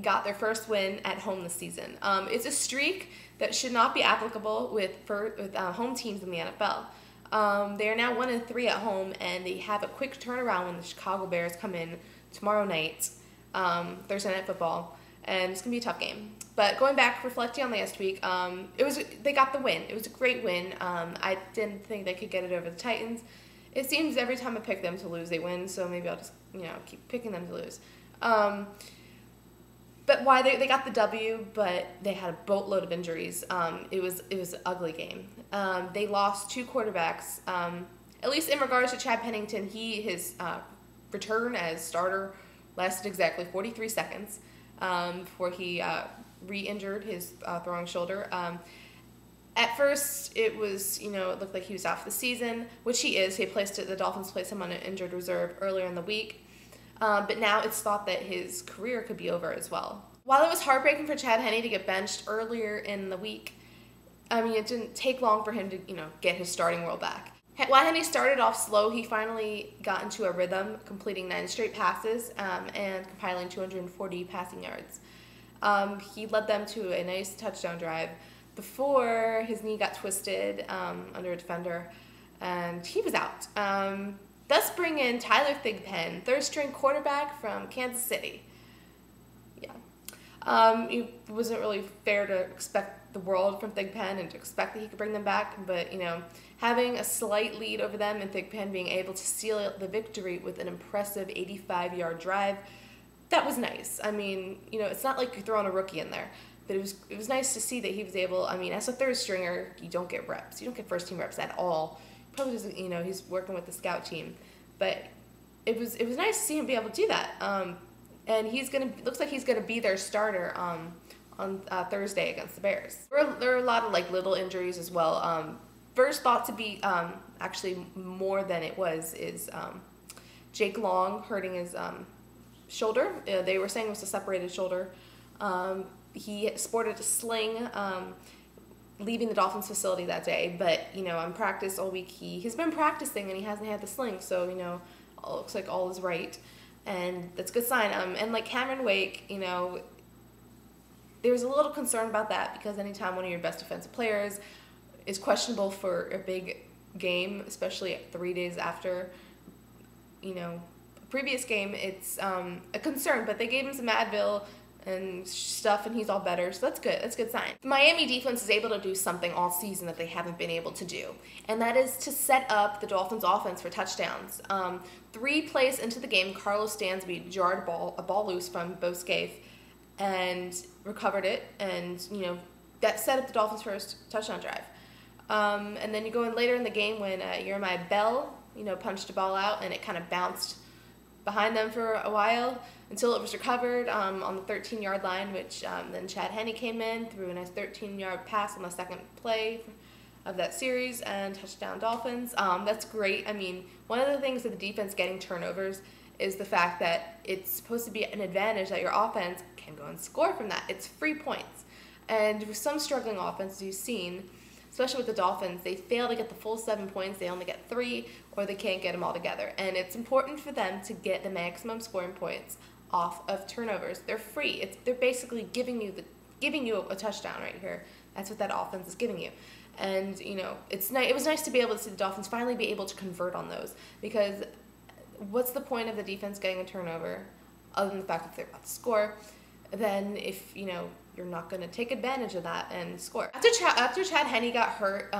got their first win at home this season. It's a streak that should not be applicable with home teams in the NFL. They are now 1-3 at home, and they have a quick turnaround when the Chicago Bears come in tomorrow night, Thursday Night Football, and it's gonna be a tough game. But going back, reflecting on last week, they got the win. It was a great win. I didn't think they could get it over the Titans. It seems every time I pick them to lose, they win. So maybe I'll just keep picking them to lose. But why they got the W, but they had a boatload of injuries. It was an ugly game. They lost 2 quarterbacks. At least in regards to Chad Pennington, his return as starter lasted exactly 43 seconds before he re-injured his throwing shoulder. At first, it was, it looked like he was out for the season, which he is. The Dolphins placed him on an injured reserve earlier in the week. But now it's thought that his career could be over as well. While it was heartbreaking for Chad Henne to get benched earlier in the week, it didn't take long for him to, get his starting role back. While Henne started off slow, he finally got into a rhythm, completing 9 straight passes and compiling 240 passing yards. He led them to a nice touchdown drive before his knee got twisted under a defender, and he was out. Thus bring in Tyler Thigpen, third-string quarterback from Kansas City. Yeah. It wasn't really fair to expect the world from Thigpen and to expect that he could bring them back, but, having a slight lead over them and Thigpen being able to seal the victory with an impressive 85-yard drive, that was nice. It's not like you're throwing a rookie in there, but it was nice to see that he was able, as a third stringer, you don't get reps. You don't get first-team reps at all. Probably doesn't, he's working with the scout team, but it was nice to see him be able to do that. And looks like he's gonna be their starter on Thursday against the Bears. There are a lot of little injuries as well. First thought to be actually more than it was is Jake Long hurting his shoulder. They were saying it was a separated shoulder. He sported a sling leaving the Dolphins facility that day, but on practice all week he's been practicing and he hasn't had the sling, so it looks like all is right, and that's a good sign. And like Cameron Wake, there's a little concern about that, because anytime one of your best defensive players is questionable for a big game, especially 3 days after a previous game, it's a concern. But they gave him some Advil and stuff, and he's all better, so that's good. That's a good sign. The Miami defense is able to do something all season that they haven't been able to do, and that is to set up the Dolphins' offense for touchdowns. 3 plays into the game, Carlos Dansby jarred a ball loose from Bo Scaife and recovered it, and that set up the Dolphins' first touchdown drive. And then you go in later in the game when Jeremiah Bell, punched a ball out, and it kind of bounced behind them for a while until it was recovered on the 13-yard line, which then Chad Henne came in, threw a nice 13-yard pass on the second play of that series, and touchdown Dolphins. That's great. One of the things with the defense getting turnovers is the fact that it's supposed to be an advantage that your offense can go and score from that. It's free points. And with some struggling offenses you've seen, especially with the Dolphins, they fail to get the full 7 points. They only get 3, or they can't get them all together. And it's important for them to get the maximum scoring points off of turnovers. They're free. They're basically giving you a touchdown right here. That's what that offense is giving you. And it was nice to be able to see the Dolphins finally be able to convert on those, because what's the point of the defense getting a turnover other than the fact that they're about to score? Then if you're not going to take advantage of that and score. After Chad Henne got hurt,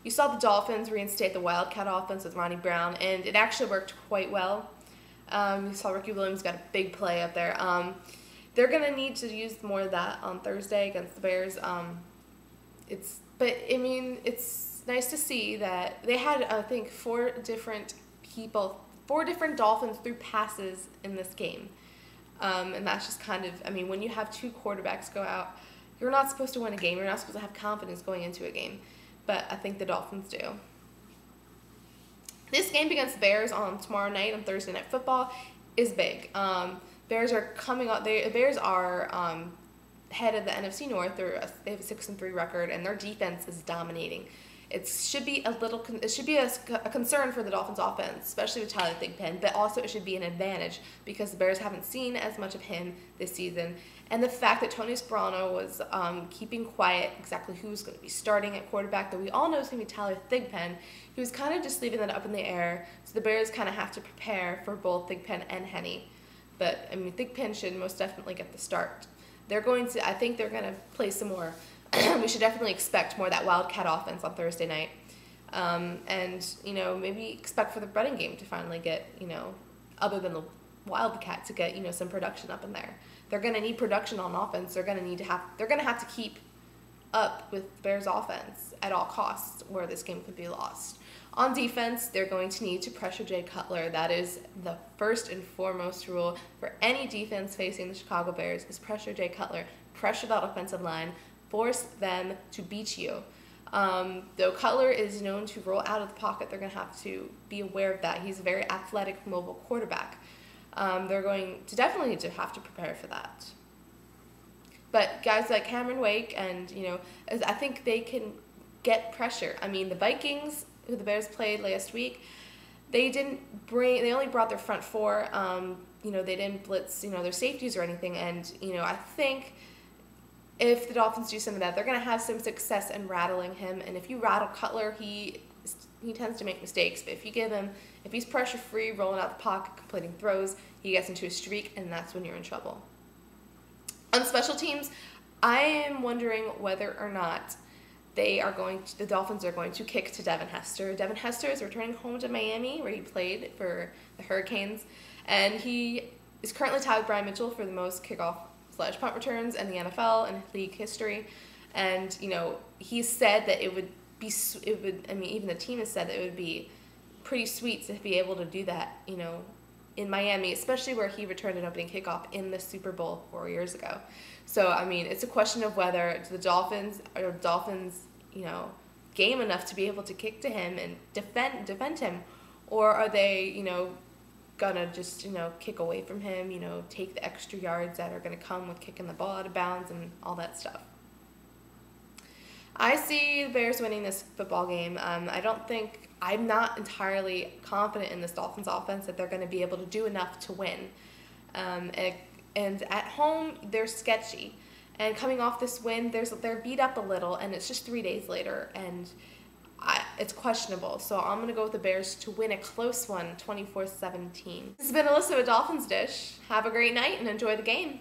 you saw the Dolphins reinstate the Wildcat offense with Ronnie Brown, and it actually worked quite well. You saw Ricky Williams got a big play up there. They're going to need to use more of that on Thursday against the Bears. It's nice to see that they had, I think, 4 different Dolphins threw passes in this game. And that's just kind of, when you have 2 quarterbacks go out, you're not supposed to win a game. You're not supposed to have confidence going into a game. But I think the Dolphins do. This game against the Bears on tomorrow night on Thursday Night Football is big. Bears are coming up. The Bears are head of the NFC North. They have a 6-3 record, and their defense is dominating. It should be a concern for the Dolphins offense, especially with Tyler Thigpen, but also it should be an advantage because the Bears haven't seen as much of him this season. And the fact that Tony Sparano was keeping quiet exactly who's going to be starting at quarterback, that we all know is going to be Tyler Thigpen, he was kind of just leaving that up in the air. So the Bears kind of have to prepare for both Thigpen and Henne. But, I mean, Thigpen should most definitely get the start. I think they're going to play some more. We should definitely expect more of that Wildcat offense on Thursday night. And, you know, maybe expect for the running game to finally get, you know, other than the Wildcat, to get, you know, some production up in there. They're going to need production on offense. They're going to have to keep up with Bears offense at all costs, where this game could be lost. On defense, they're going to need to pressure Jay Cutler. That is the first and foremost rule for any defense facing the Chicago Bears, is pressure Jay Cutler. Pressure that offensive line. Force them to beat you. Though Cutler is known to roll out of the pocket, they're going to have to be aware of that. He's a very athletic, mobile quarterback. They're going to definitely need to have to prepare for that. But guys like Cameron Wake and, you know, I think they can get pressure. I mean, the Vikings, who the Bears played last week, they only brought their front four. You know, they didn't blitz, you know, their safeties or anything. And, you know, I think if the Dolphins do some of that, they're going to have some success in rattling him. And if you rattle Cutler, he tends to make mistakes. But if he's pressure-free, rolling out the pocket, completing throws, he gets into a streak, and that's when you're in trouble. On special teams, I am wondering whether or not the Dolphins are going to kick to Devin Hester. Devin Hester is returning home to Miami, where he played for the Hurricanes, and he is currently tied with Brian Mitchell for the most kickoff/punt returns in the NFL in league history. And, you know, he said that even the team has said that it would be pretty sweet to be able to do that, you know, in Miami, especially where he returned an opening kickoff in the Super Bowl 4 years ago. So, I mean, it's a question of whether the Dolphins, you know, game enough to be able to kick to him and defend him, or are they, you know, gonna just, you know, kick away from him, you know, take the extra yards that are gonna come with kicking the ball out of bounds and all that stuff. I see the Bears winning this football game. I'm not entirely confident in this Dolphins offense that they're going to be able to do enough to win. And at home, they're sketchy. And coming off this win, they're beat up a little, and it's just 3 days later, and it's questionable. So I'm going to go with the Bears to win a close one, 24-17. This has been Alyssa with Dolphins Dish. Have a great night and enjoy the game.